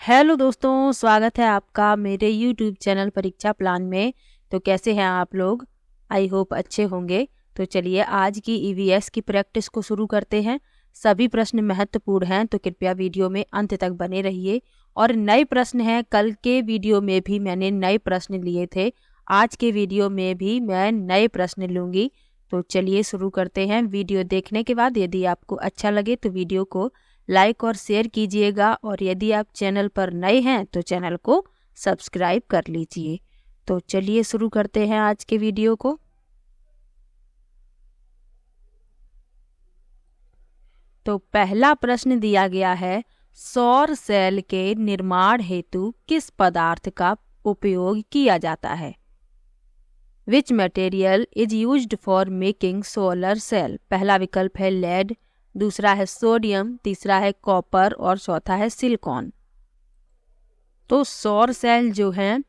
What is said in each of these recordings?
Hello दोस्तों, स्वागत है आपका मेरे YouTube चैनल परीक्षा प्लान में। तो कैसे हैं आप लोग? आई होप अच्छे होंगे। तो चलिए आज की EVS की प्रैक्टिस को शुरू करते हैं। सभी प्रश्न महत्वपूर्ण हैं, तो कृपया वीडियो में अंत तक बने रहिए। और नए प्रश्न हैं, कल के वीडियो में भी मैंने नए प्रश्न लिए थे, आज के वीडियो में भी मैं नए प्रश्न लूँगी। तो चलिए शुरू करते हैं। वीडियो देखने के बाद यदि आपको अच्छा लगे तो वीडियो को लाइक और शेयर कीजिएगा, और यदि आप चैनल पर नए हैं तो चैनल को सब्सक्राइब कर लीजिए। तो चलिए शुरू करते हैं आज के वीडियो को। तो पहला प्रश्न दिया गया है, सौर सेल के निर्माण हेतु किस पदार्थ का उपयोग किया जाता है? Which material is used for making solar cell? पहला विकल्प है लेड, दूसरा है सोडियम, तीसरा है कॉपर और चौथा है सिलिकॉन। तो सौर सेल जो हैं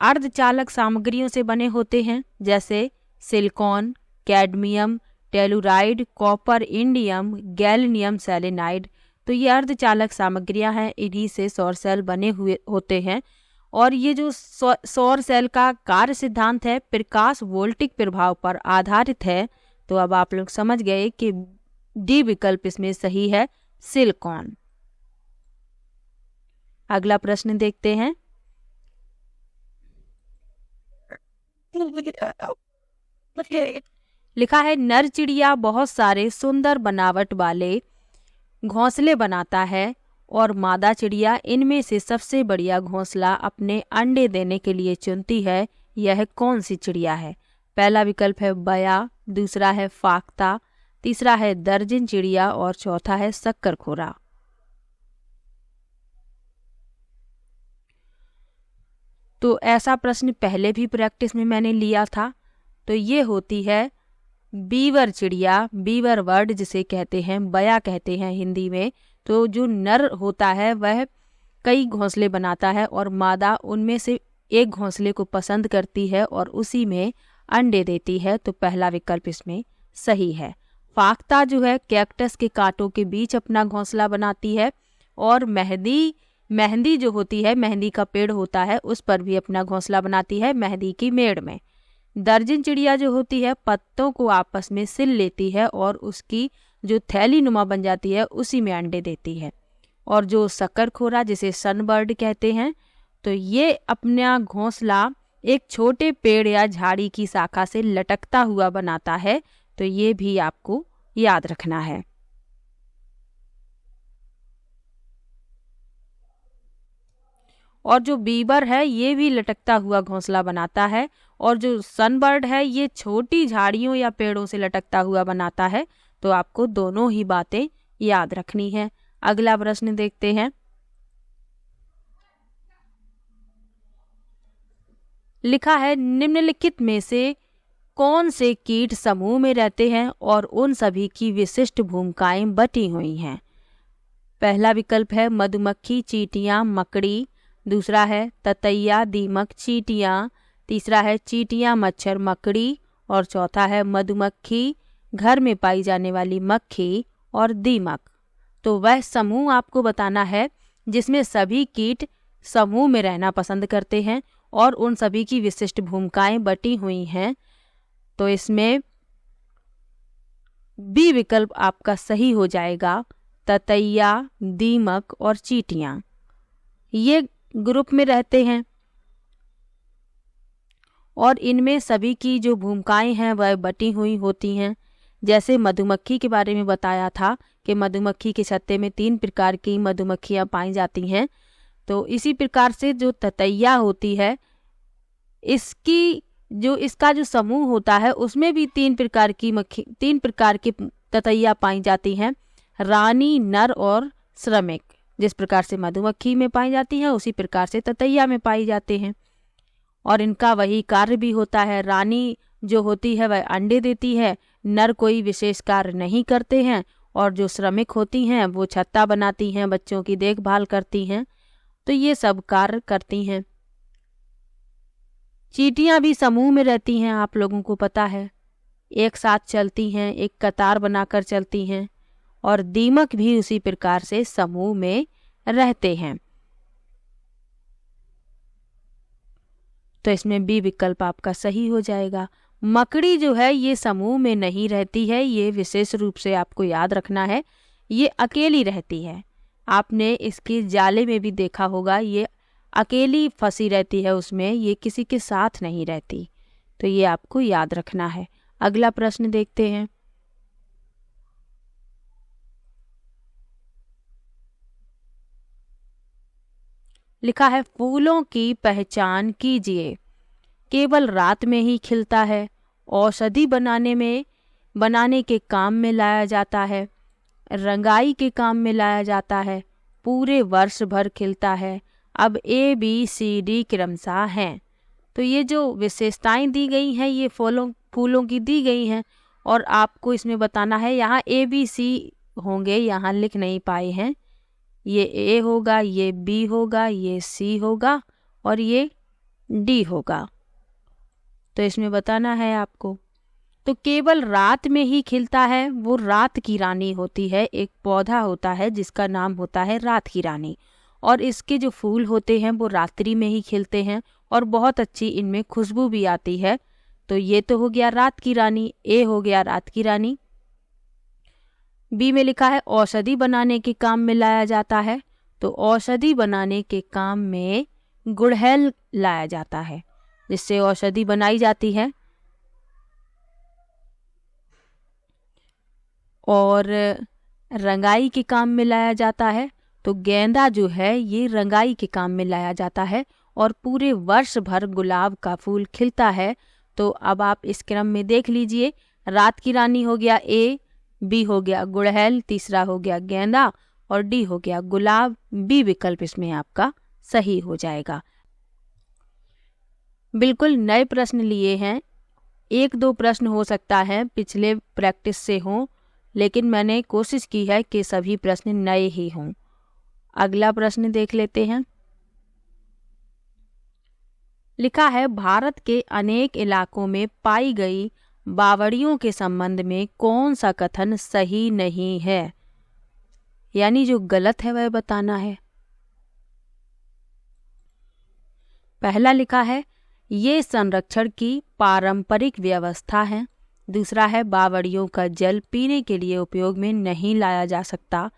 अर्धचालक सामग्रियों से बने होते हैं, जैसे silicon, cadmium, telluride, copper, indium, gallium selenide. तो ये अर्धचालक सामग्रियां हैं, इन्हीं से सौर सेल बने हुए होते हैं। और ये जो सौर सेल का कार्य सिद्धांत है प्रकाश वोल्टिक प्रभाव पर आधारित है। तो अब आप लोग समझ गए कि डी विकल्प इसमें सही है, सिलिकॉन। अगला प्रश्न देखते हैं। लिखा है, नर चिड़िया बहुत सारे सुंदर बनावट वाले घोंसले बनाता है और मादा चिड़िया इनमें से सबसे बढ़िया घोंसला अपने अंडे देने के लिए चुनती है। यह कौन सी चिड़िया है? पहला विकल्प है बया, दूसरा है फाख्ता, तीसरा है दर्जन चिड़िया और चौथा है शक्करखोरा। तो ऐसा प्रश्न पहले भी प्रैक्टिस में मैंने लिया था। तो ये होती है बीवर चिड़िया, बीवर बर्ड जिसे कहते हैं, बया कहते हैं हिंदी में। तो जो नर होता है वह कई घोंसले बनाता है और मादा उनमें से एक घोंसले को पसंद करती है और उसी में अंडे देती है। तो पहला विकल्प इसमें सही है। फाख्ता जो है कैक्टस के कांटों के बीच अपना घोंसला बनाती है, और मेहंदी जो होती है, मेहंदी का पेड़ होता है, उस पर भी अपना घोंसला बनाती है, मेहंदी की मेड़ में। दर्जन चिड़िया जो होती है पत्तों को आपस में सिल लेती है और उसकी जो थैली नुमा बन जाती है उसी में अंडे देती है। और जो शक्करखोरा जिसे सनबर्ड कहते हैं, तो ये अपना घोंसला एक छोटे पेड़ या झाड़ी की शाखा से लटकता हुआ बनाता है। तो ये भी आपको याद रखना है। और जो बीबर है ये भी लटकता हुआ घोंसला बनाता है, और जो सनबर्ड है ये छोटी झाड़ियों या पेड़ों से लटकता हुआ बनाता है। तो आपको दोनों ही बातें याद रखनी है। अगला प्रश्न देखते हैं। लिखा है, निम्नलिखित में से कौन से कीट समूह में रहते हैं और उन सभी की विशिष्ट भूमिकाएं बटी हुई हैं? पहला विकल्प है मधुमक्खी, चींटियां, मकड़ी, दूसरा है ततैया, दीमक, चींटियां, तीसरा है चींटियां, मच्छर, मकड़ी और चौथा है मधुमक्खी, घर में पाई जाने वाली मक्खी और दीमक। तो वह समूह आपको बताना है जिसमें सभी कीट समूह में रहना पसंद करते हैं और उन सभी की विशिष्ट भूमिकाएं बटी हुई हैं। तो इसमें बी विकल्प आपका सही हो जाएगा, ततैया, दीमक और चींटियां ये ग्रुप में रहते हैं और इनमें सभी की जो भूमिकाएं हैं वह बटी हुई होती हैं। जैसे मधुमक्खी के बारे में बताया था कि मधुमक्खी के छत्ते में 3 प्रकार की मधुमक्खियां पाई जाती हैं। तो इसी प्रकार से जो ततैया होती है, इसका जो समूह होता है उसमें भी 3 प्रकार की ततैया पाई जाती हैं, रानी, नर और श्रमिक। जिस प्रकार से मधुमक्खी में पाई जाती हैं उसी प्रकार से ततैया में पाई जाते हैं, और इनका वही कार्य भी होता है। रानी जो होती है वह अंडे देती है, नर कोई विशेष कार्य नहीं करते हैं, और जो श्रमिक होती हैं वो छत्ता बनाती हैं, बच्चों की देखभाल करती हैं। तो ये सब कार्य करती हैं। चींटियां भी समूह में रहती हैं, आप लोगों को पता है, एक साथ चलती हैं, एक कतार बनाकर चलती हैं। और दीमक भी उसी प्रकार से समूह में रहते हैं। तो इसमें बी विकल्प आपका सही हो जाएगा। मकड़ी जो है ये समूह में नहीं रहती है, ये विशेष रूप से आपको याद रखना है, ये अकेली रहती है। आपने इसके जाले में भी देखा होगा, ये अकेली फंसी रहती है उसमें, ये किसी के साथ नहीं रहती। तो ये आपको याद रखना है। अगला प्रश्न देखते हैं। लिखा है फूलों की पहचान कीजिए। केवल रात में ही खिलता है, औषधि बनाने के काम में लाया जाता है, रंगाई के काम में लाया जाता है, पूरे वर्ष भर खिलता है। अब ए बी सी डी क्रमशः हैं। तो ये जो विशेषताएं दी गई हैं ये फूलों की दी गई हैं और आपको इसमें बताना है। यहाँ ए बी सी होंगे, यहाँ लिख नहीं पाए हैं। ये ए होगा, ये बी होगा, ये सी होगा और ये डी होगा। तो इसमें बताना है आपको। तो केवल रात में ही खिलता है, वो रात की रानी होती है। एक पौधा होता है जिसका नाम होता है रात की रानी, और इसके जो फूल होते हैं वो रात्रि में ही खिलते हैं और बहुत अच्छी इनमें खुशबू भी आती है। तो ये तो हो गया रात की रानी, ए हो गया रात की रानी। बी में लिखा है औषधि बनाने के काम में लाया जाता है। तो औषधि बनाने के काम में गुड़हल लाया जाता है, जिससे औषधि बनाई जाती है। और रंगाई के काम में लाया जाता है, तो गेंदा जो है ये रंगाई के काम में लाया जाता है और पूरे वर्ष भर गुलाब का फूल खिलता है। तो अब आप इस क्रम में देख लीजिए, रात की रानी हो गया ए, बी हो गया गुड़हल, तीसरा हो गया गेंदा और डी हो गया गुलाब। बी विकल्प इसमें आपका सही हो जाएगा। बिल्कुल नए प्रश्न लिए हैं, एक दो प्रश्न हो सकता है पिछले प्रैक्टिस से हों, लेकिन मैंने कोशिश की है कि सभी प्रश्न नए ही हों। अगला प्रश्न देख लेते हैं। लिखा है भारत के अनेक इलाकों में पाई गई बावड़ियों के संबंध में कौन सा कथन सही नहीं है, यानी जो गलत है वह बताना है। पहला लिखा है ये संरक्षण की पारंपरिक व्यवस्था है। दूसरा है बावड़ियों का जल पीने के लिए उपयोग में नहीं लाया जा सकता।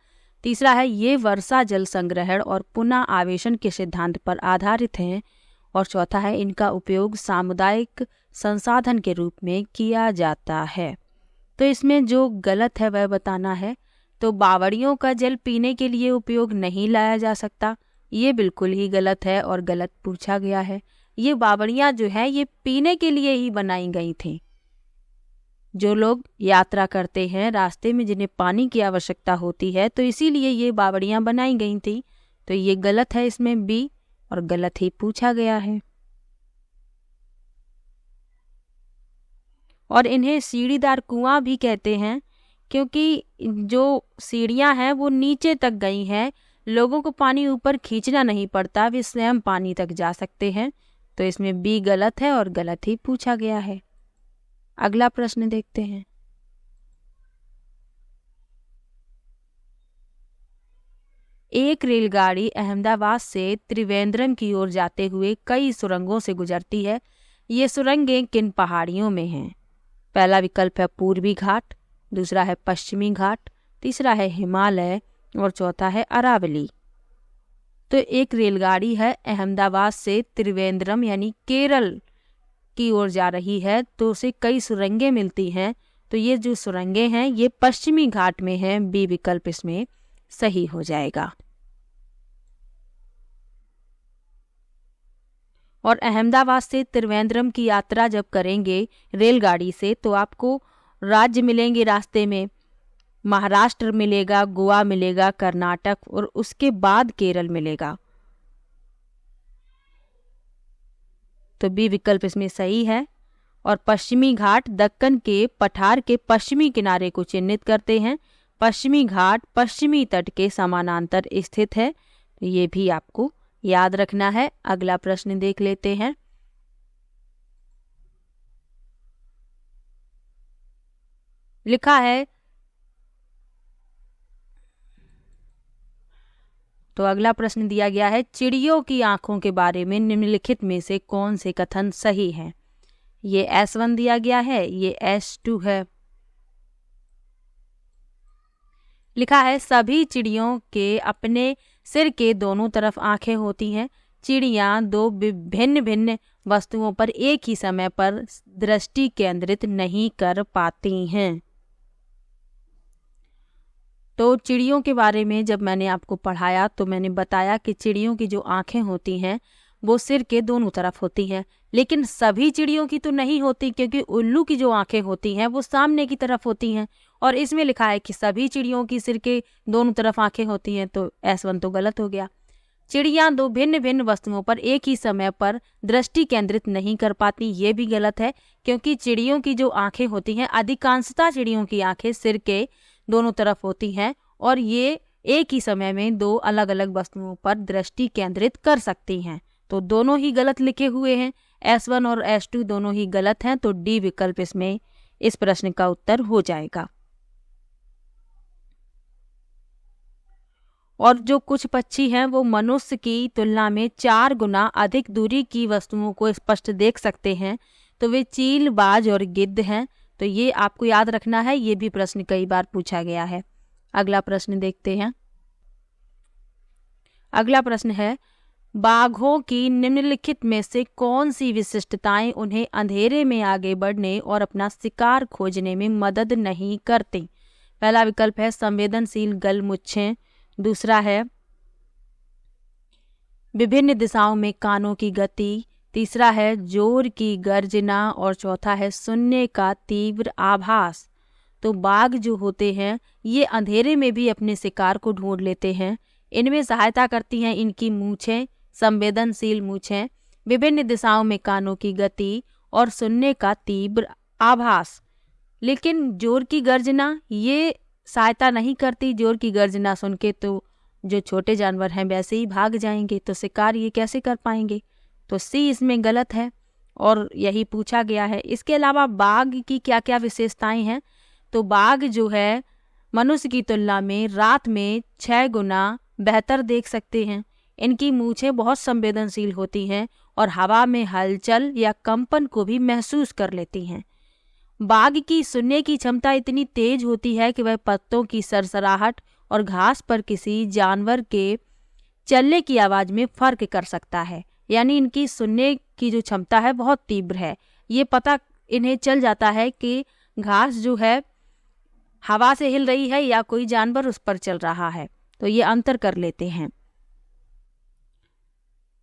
तीसरा है ये वर्षा जल संग्रहण और पुनः आवेशन के सिद्धांत पर आधारित हैं। और चौथा है इनका उपयोग सामुदायिक संसाधन के रूप में किया जाता है। तो इसमें जो गलत है वह बताना है। तो बावड़ियों का जल पीने के लिए उपयोग नहीं लाया जा सकता, ये बिल्कुल ही गलत है और गलत पूछा गया है। ये बावड़ियाँ जो है ये पीने के लिए ही बनाई गई थी। जो लोग यात्रा करते हैं रास्ते में जिन्हें पानी की आवश्यकता होती है, तो इसीलिए ये बावड़ियाँ बनाई गई थी। तो ये गलत है, इसमें बी, और गलत ही पूछा गया है। और इन्हें सीढ़ीदार कुआं भी कहते हैं, क्योंकि जो सीढ़ियां हैं वो नीचे तक गई हैं, लोगों को पानी ऊपर खींचना नहीं पड़ता, वे स्वयं पानी तक जा सकते हैं। तो इसमें बी गलत है और गलत ही पूछा गया है। अगला प्रश्न देखते हैं। एक रेलगाड़ी अहमदाबाद से त्रिवेंद्रम की ओर जाते हुए कई सुरंगों से गुजरती है। ये सुरंगें किन पहाड़ियों में हैं? पहला विकल्प है पूर्वी घाट, दूसरा है पश्चिमी घाट, तीसरा है हिमालय और चौथा है अरावली। तो एक रेलगाड़ी है अहमदाबाद से त्रिवेंद्रम यानी केरल की ओर जा रही है, तो उसे कई सुरंगें मिलती हैं। तो ये जो सुरंगें हैं ये पश्चिमी घाट में हैं। बी विकल्प इसमें सही हो जाएगा। और अहमदाबाद से त्रिवेंद्रम की यात्रा जब करेंगे रेलगाड़ी से, तो आपको राज्य मिलेंगे रास्ते में, महाराष्ट्र मिलेगा, गोवा मिलेगा, कर्नाटक और उसके बाद केरल मिलेगा। तो बी विकल्प इसमें सही है। और पश्चिमी घाट दक्कन के पठार के पश्चिमी किनारे को चिन्हित करते हैं। पश्चिमी घाट पश्चिमी तट के समानांतर स्थित है। तो ये भी आपको याद रखना है। अगला प्रश्न देख लेते हैं। लिखा है तो अगला प्रश्न दिया गया है, चिड़ियों की आंखों के बारे में निम्नलिखित में से कौन से कथन सही हैं। ये S1 दिया गया है, ये S2 है। लिखा है, सभी चिड़ियों के अपने सिर के दोनों तरफ आंखें होती हैं। चिड़ियाँ दो भिन्न भिन्न वस्तुओं पर एक ही समय पर दृष्टि केंद्रित नहीं कर पाती हैं। तो चिड़ियों के बारे में जब मैंने आपको पढ़ाया तो मैंने बताया कि चिड़ियों की जो आंखें होती हैं वो सिर के दोनों तरफ होती हैं, लेकिन सभी चिड़ियों की तो नहीं होती, क्योंकि उल्लू की जो आंखें होती हैं वो सामने की तरफ होती हैं। और इसमें लिखा है कि सभी चिड़ियों की सिर के दोनों तरफ आंखें होती हैं, तो S1 तो गलत हो गया। चिड़ियाँ दो भिन्न भिन्न वस्तुओं पर एक ही समय पर दृष्टि केंद्रित नहीं कर पाती, ये भी गलत है, क्योंकि चिड़ियों की जो आंखें होती हैं, अधिकांशतः चिड़ियों की आंखें सिर के दोनों तरफ होती हैं और ये एक ही समय में दो अलग अलग वस्तुओं पर दृष्टि केंद्रित कर सकती हैं। तो दोनों ही गलत लिखे हुए हैं, S1 और S2 दोनों ही गलत हैं। तो D विकल्प इसमें इस प्रश्न का उत्तर हो जाएगा। और जो कुछ पक्षी हैं वो मनुष्य की तुलना में 4 गुना अधिक दूरी की वस्तुओं को स्पष्ट देख सकते हैं, तो वे चील, बाज और गिद्ध हैं। तो ये आपको याद रखना है, ये भी प्रश्न कई बार पूछा गया है। अगला प्रश्न देखते हैं। अगला प्रश्न है, बाघों की निम्नलिखित में से कौन सी विशिष्टताएं उन्हें अंधेरे में आगे बढ़ने और अपना शिकार खोजने में मदद नहीं करती। पहला विकल्प है संवेदनशील गलमुच्छें, दूसरा है विभिन्न दिशाओं में कानों की गति, तीसरा है जोर की गर्जना और चौथा है सुनने का तीव्र आभास। तो बाघ जो होते हैं ये अंधेरे में भी अपने शिकार को ढूंढ लेते हैं। इनमें सहायता करती हैं इनकी मूंछें, संवेदनशील मूंछें, विभिन्न दिशाओं में कानों की गति और सुनने का तीव्र आभास। लेकिन जोर की गर्जना ये सहायता नहीं करती। जोर की गर्जना सुन के तो जो छोटे जानवर हैं वैसे ही भाग जाएंगे, तो शिकार ये कैसे कर पाएंगे। तो C इसमें गलत है और यही पूछा गया है। इसके अलावा बाघ की क्या क्या विशेषताएं हैं, तो बाघ जो है मनुष्य की तुलना में रात में 6 गुना बेहतर देख सकते हैं। इनकी मूंछें बहुत संवेदनशील होती हैं और हवा में हलचल या कंपन को भी महसूस कर लेती हैं। बाघ की सुनने की क्षमता इतनी तेज होती है कि वह पत्तों की सरसराहट और घास पर किसी जानवर के चलने की आवाज़ में फर्क कर सकता है। यानी इनकी सुनने की जो क्षमता है बहुत तीव्र है। ये पता इन्हें चल जाता है कि घास जो है हवा से हिल रही है या कोई जानवर उस पर चल रहा है, तो ये अंतर कर लेते हैं।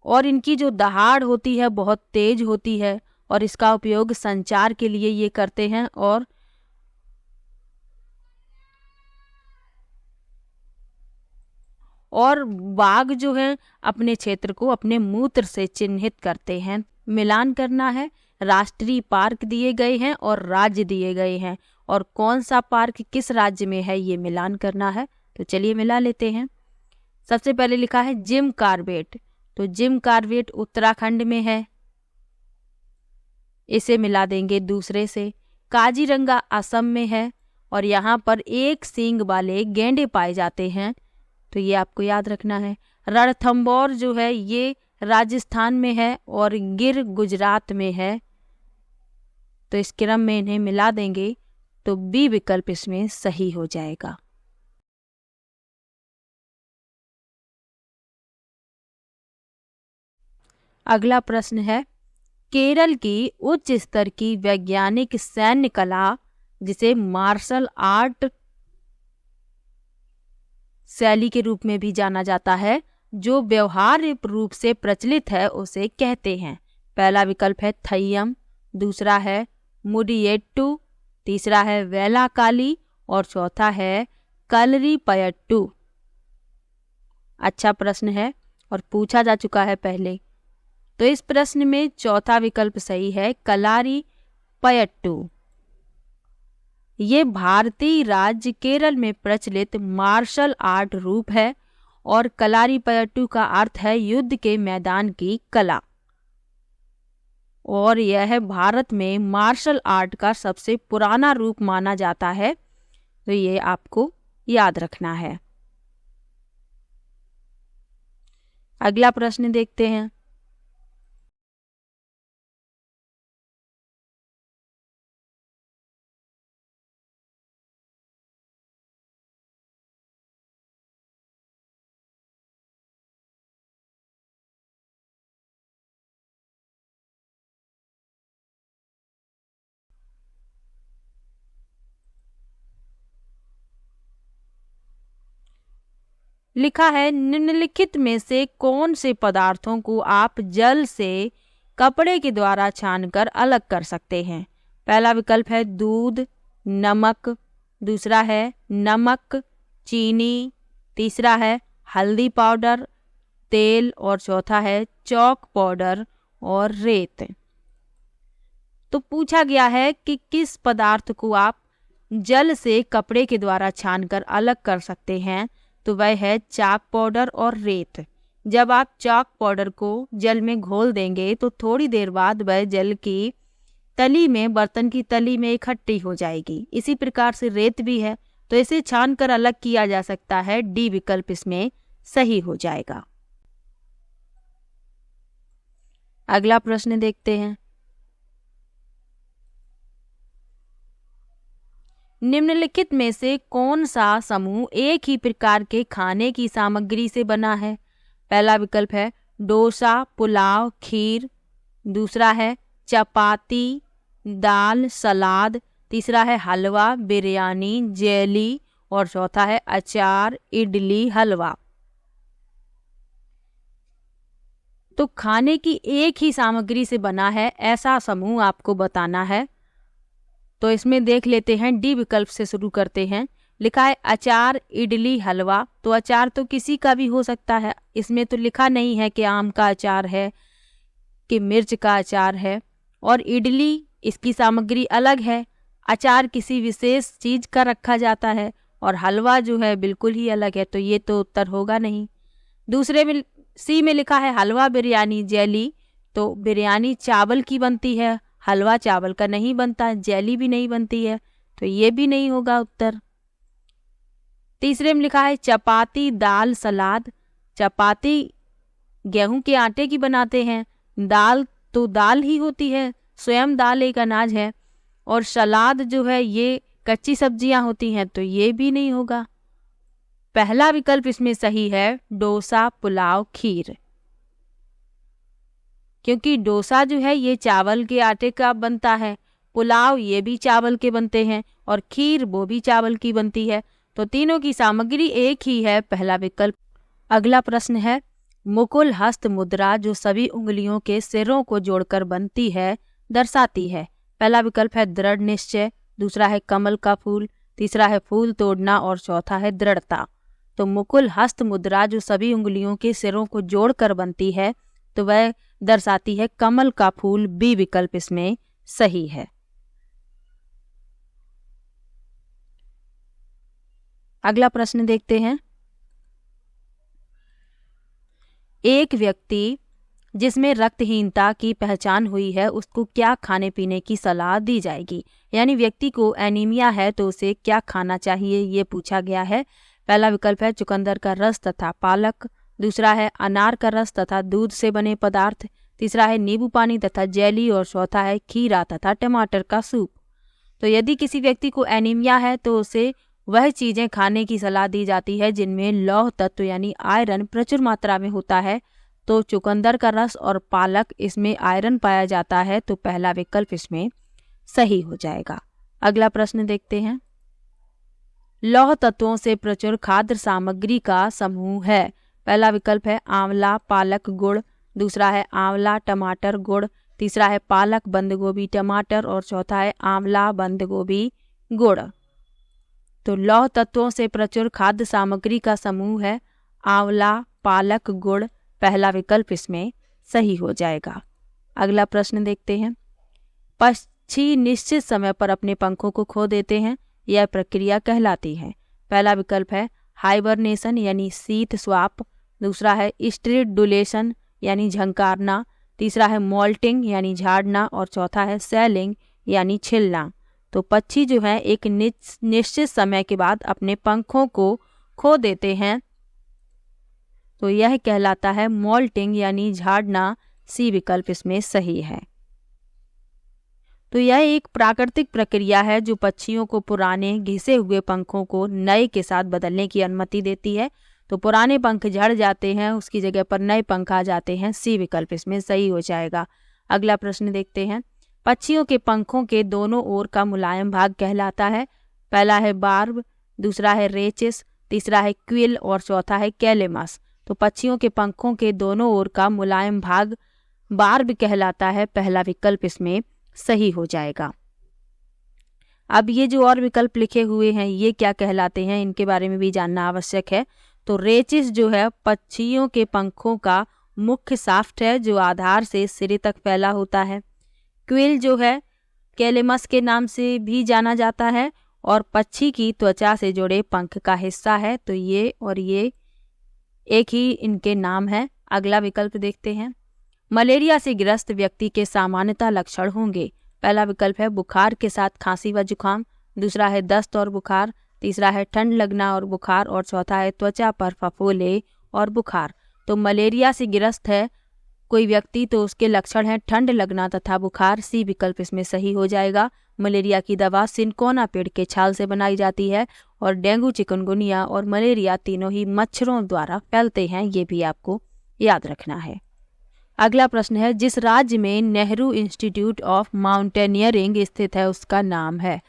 और इनकी जो दहाड़ होती है बहुत तेज होती है और इसका उपयोग संचार के लिए ये करते हैं। और बाघ जो है अपने क्षेत्र को अपने मूत्र से चिन्हित करते हैं। मिलान करना है, राष्ट्रीय पार्क दिए गए हैं और राज्य दिए गए हैं, और कौन सा पार्क किस राज्य में है ये मिलान करना है। तो चलिए मिला लेते हैं। सबसे पहले लिखा है जिम कॉर्बेट, तो जिम कॉर्बेट उत्तराखंड में है, इसे मिला देंगे दूसरे से। काजीरंगा असम में है और यहाँ पर एक सींग वाले गैंडे पाए जाते हैं, तो ये आपको याद रखना है। रणथंबोर जो है ये राजस्थान में है और गिर गुजरात में है, तो इस क्रम में इन्हें मिला देंगे, तो B विकल्प इसमें सही हो जाएगा। अगला प्रश्न है, केरल की उच्च स्तर की वैज्ञानिक सैन्य कला जिसे मार्शल आर्ट शैली के रूप में भी जाना जाता है, जो व्यवहार्य रूप से प्रचलित है, उसे कहते हैं। पहला विकल्प है थय्यम, दूसरा है मुडियेट्टू, तीसरा है वेलाकाली और चौथा है कलरीपयट्टू। अच्छा प्रश्न है और पूछा जा चुका है पहले, तो इस प्रश्न में चौथा विकल्प सही है, कलारीपयट्टू। ये भारतीय राज्य केरल में प्रचलित मार्शल आर्ट रूप है और कलारीपयट्टू का अर्थ है युद्ध के मैदान की कला, और यह भारत में मार्शल आर्ट का सबसे पुराना रूप माना जाता है, तो ये आपको याद रखना है। अगला प्रश्न देखते हैं। लिखा है निम्नलिखित में से कौन से पदार्थों को आप जल से कपड़े के द्वारा छानकर अलग कर सकते हैं। पहला विकल्प है दूध, नमक, दूसरा है नमक, चीनी, तीसरा है हल्दी पाउडर, तेल और चौथा है चॉक पाउडर और रेत। तो पूछा गया है कि किस पदार्थ को आप जल से कपड़े के द्वारा छानकर अलग कर सकते हैं, तो वह है चाक पाउडर और रेत। जब आप चाक पाउडर को जल में घोल देंगे तो थोड़ी देर बाद वह जल की तली में, बर्तन की तली में इकट्ठी हो जाएगी। इसी प्रकार से रेत भी है, तो इसे छानकर अलग किया जा सकता है। डी विकल्प इसमें सही हो जाएगा। अगला प्रश्न देखते हैं। निम्नलिखित में से कौन सा समूह एक ही प्रकार के खाने की सामग्री से बना है। पहला विकल्प है डोसा, पुलाव, खीर, दूसरा है चपाती, दाल, सलाद, तीसरा है हलवा, बिरयानी, जेली और चौथा है अचार, इडली, हलवा। तो खाने की एक ही सामग्री से बना है ऐसा समूह आपको बताना है। तो इसमें देख लेते हैं, डी विकल्प से शुरू करते हैं। लिखा है अचार, इडली, हलवा। तो अचार तो किसी का भी हो सकता है, इसमें तो लिखा नहीं है कि आम का अचार है कि मिर्च का अचार है। और इडली, इसकी सामग्री अलग है, अचार किसी विशेष चीज का रखा जाता है, और हलवा जो है बिल्कुल ही अलग है, तो ये तो उत्तर होगा नहीं। दूसरे में सी में लिखा है हलवा, बिरयानी, जेली। तो बिरयानी चावल की बनती है, हलवा चावल का नहीं बनता, जेली भी नहीं बनती है, तो ये भी नहीं होगा उत्तर। तीसरे में लिखा है चपाती, दाल, सलाद। चपाती गेहूं के आटे की बनाते हैं, दाल तो दाल ही होती है, स्वयं दाल एक अनाज है, और सलाद जो है ये कच्ची सब्जियां होती हैं, तो ये भी नहीं होगा। पहला विकल्प इसमें सही है, डोसा, पुलाव, खीर। क्योंकि डोसा जो है ये चावल के आटे का बनता है, पुलाव ये भी चावल के बनते हैं, और खीर वो भी चावल की बनती है, तो तीनों की सामग्री एक ही है, पहला विकल्प। अगला प्रश्न है मुकुल हस्त मुद्रा जो सभी उंगलियों के सिरों को जोड़कर बनती है, दर्शाती है। पहला विकल्प है दृढ़ निश्चय, दूसरा है कमल का फूल, तीसरा है फूल तोड़ना और चौथा है दृढ़ता। तो मुकुल हस्त मुद्रा जो सभी उंगलियों के सिरों को जोड़कर बनती है, तो वह दर्शाती है कमल का फूल। बी विकल्प इसमें सही है। अगला प्रश्न देखते हैं। एक व्यक्ति जिसमें रक्तहीनता की पहचान हुई है, उसको क्या खाने पीने की सलाह दी जाएगी। यानी व्यक्ति को एनीमिया है तो उसे क्या खाना चाहिए, ये पूछा गया है। पहला विकल्प है चुकंदर का रस तथा पालक, दूसरा है अनार का रस तथा दूध से बने पदार्थ, तीसरा है नींबू पानी तथा जेली और चौथा है खीरा तथा टमाटर का सूप। तो यदि किसी व्यक्ति को एनीमिया है तो उसे वह चीज़ें खाने की सलाह दी जाती है जिनमें लौह तत्व यानी आयरन प्रचुर मात्रा में होता है। तो चुकंदर का रस और पालक, इसमें आयरन पाया जाता है, तो पहला विकल्प इसमें सही हो जाएगा। अगला प्रश्न देखते हैं। लौह तत्वों से प्रचुर खाद्य सामग्री का समूह है। पहला विकल्प है आंवला, पालक, गुड़, दूसरा है आंवला, टमाटर, गुड़, तीसरा है पालक, बंद गोभी, टमाटर और चौथा है आंवला, बंद गोभी, गुड़। तो लौह तत्वों से प्रचुर खाद्य सामग्री का समूह है आंवला, पालक, गुड़, पहला विकल्प इसमें सही हो जाएगा। अगला प्रश्न देखते हैं। पक्षी निश्चित समय पर अपने पंखों को खो देते हैं, यह प्रक्रिया कहलाती है। पहला विकल्प है हाइबरनेशन यानी शीत स्वाप, दूसरा है स्ट्रिडुलेशन यानी झंकारना, तीसरा है मोल्टिंग यानी झाड़ना और चौथा है सेलिंग यानी छिलना। तो पक्षी जो है एक निश्चित समय के बाद अपने पंखों को खो देते हैं, तो यह कहलाता है मोल्टिंग यानी झाड़ना। सी विकल्प इसमें सही है। तो यह एक प्राकृतिक प्रक्रिया है जो पक्षियों को पुराने घिसे हुए पंखों को नए के साथ बदलने की अनुमति देती है। तो पुराने पंख झड़ जाते हैं, उसकी जगह पर नए पंख आ जाते हैं। सी विकल्प इसमें सही हो जाएगा। अगला प्रश्न देखते हैं। पक्षियों के पंखों के दोनों ओर का मुलायम भाग कहलाता है। पहला है बार्ब, दूसरा है रेचिस, तीसरा है क्विल और चौथा है कैलेमस। तो पक्षियों के पंखों के दोनों ओर का मुलायम भाग बार्ब कहलाता है। पहला विकल्प इसमें सही हो जाएगा। अब ये जो और विकल्प लिखे हुए हैं ये क्या कहलाते हैं, इनके बारे में भी जानना आवश्यक है। तो रेचिस जो है पक्षियों के पंखों का मुख्य शाफ्ट है जो आधार से सिरे तक फैला होता है। क्विल जो है कैलेमस के नाम से भी जाना जाता है और पक्षी की त्वचा से जुड़े पंख का हिस्सा है। तो ये और ये एक ही इनके नाम है। अगला विकल्प देखते हैं। मलेरिया से ग्रस्त व्यक्ति के सामान्यतः लक्षण होंगे। पहला विकल्प है बुखार के साथ खांसी व जुकाम, दूसरा है दस्त और बुखार, तीसरा है ठंड लगना और बुखार और चौथा है त्वचा पर फफोले और बुखार। तो मलेरिया से ग्रस्त है कोई व्यक्ति तो उसके लक्षण हैं ठंड लगना तथा बुखार। सी विकल्प इसमें सही हो जाएगा। मलेरिया की दवा सिनकोना पेड़ के छाल से बनाई जाती है और डेंगू, चिकनगुनिया और मलेरिया तीनों ही मच्छरों द्वारा फैलते हैं। ये भी आपको याद रखना है। अगला प्रश्न है। जिस राज्य में नेहरू इंस्टीट्यूट ऑफ माउंटेनियरिंग स्थित है उसका नाम है।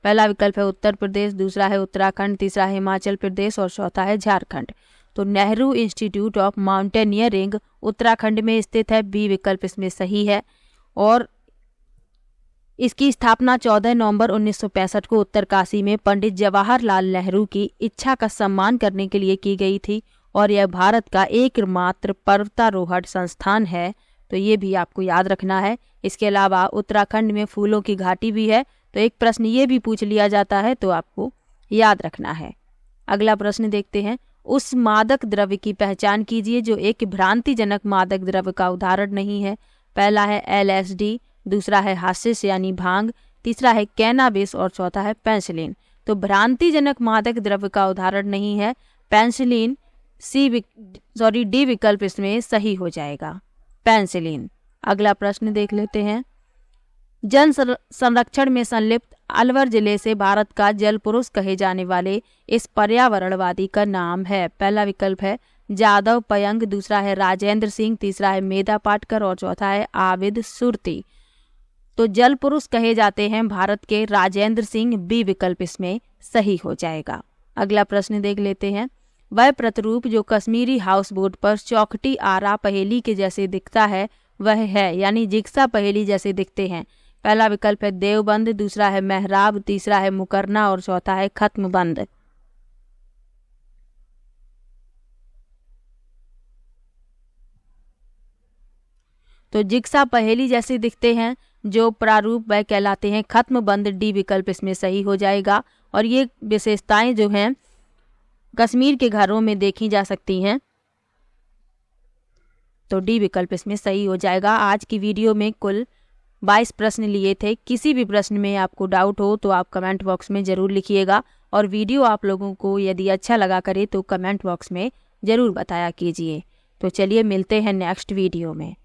पहला विकल्प है उत्तर प्रदेश, दूसरा है उत्तराखंड, तीसरा है हिमाचल प्रदेश और चौथा है झारखंड। तो Nehru institute of mountaineering Uttarakhand में स्थित है। बी विकल्प इसमें सही है और इसकी स्थापना 14 नवंबर 1965 को उत्तरकाशी में पंडित जवाहरलाल नेहरू की इच्छा का सम्मान करने के लिए की गई थी और यह भारत का एकमात्र पर्वतारोहण संस्थान है। तो ये भी आपको याद रखना है। इसके अलावा उत्तराखंड में फूलों की घाटी भी है। तो एक प्रश्न ये भी पूछ लिया जाता है तो आपको याद रखना है। अगला प्रश्न देखते हैं। उस मादक द्रव्य की पहचान कीजिए जो एक भ्रांतिजनक मादक द्रव्य का उदाहरण नहीं है। पहला है LSD, दूसरा है हाशिश यानी भांग, तीसरा है कैनाबिस और चौथा है पेंसिलिन। तो भ्रांतिजनक मादक द्रव्य का उदाहरण नहीं है पेंसिलिन। डी विकल्प इसमें सही हो जाएगा, पेंसिलिन। अगला प्रश्न देख लेते हैं। जन संरक्षण में संलिप्त अलवर जिले से भारत का जल पुरुष कहे जाने वाले इस पर्यावरणवादी का नाम है। पहला विकल्प है जादव पयंग, दूसरा है राजेंद्र सिंह, तीसरा है मेधा पाटकर और चौथा है आबिद सुरती। तो जल पुरुष कहे जाते हैं भारत के राजेंद्र सिंह। बी विकल्प इसमें सही हो जाएगा। अगला प्रश्न देख लेते हैं। वह प्रतिरूप जो कश्मीरी हाउस बोट पर चौखटी आरा पहेली के जैसे दिखता है वह है, यानी जिग्सा पहेली जैसे दिखते हैं। पहला विकल्प है देवबंद, दूसरा है मेहराब, तीसरा है मुकरना और चौथा है खत्मबंद। तो जिग्सा पहेली जैसे दिखते हैं जो प्रारूप वह कहलाते हैं खत्मबंद। डी विकल्प इसमें सही हो जाएगा। और ये विशेषताएं जो हैं कश्मीर के घरों में देखी जा सकती हैं। तो डी विकल्प इसमें सही हो जाएगा। आज की वीडियो में कुल 22 प्रश्न लिए थे। किसी भी प्रश्न में आपको डाउट हो तो आप कमेंट बॉक्स में ज़रूर लिखिएगा और वीडियो आप लोगों को यदि अच्छा लगा करे तो कमेंट बॉक्स में ज़रूर बताया कीजिए। तो चलिए मिलते हैं नेक्स्ट वीडियो में।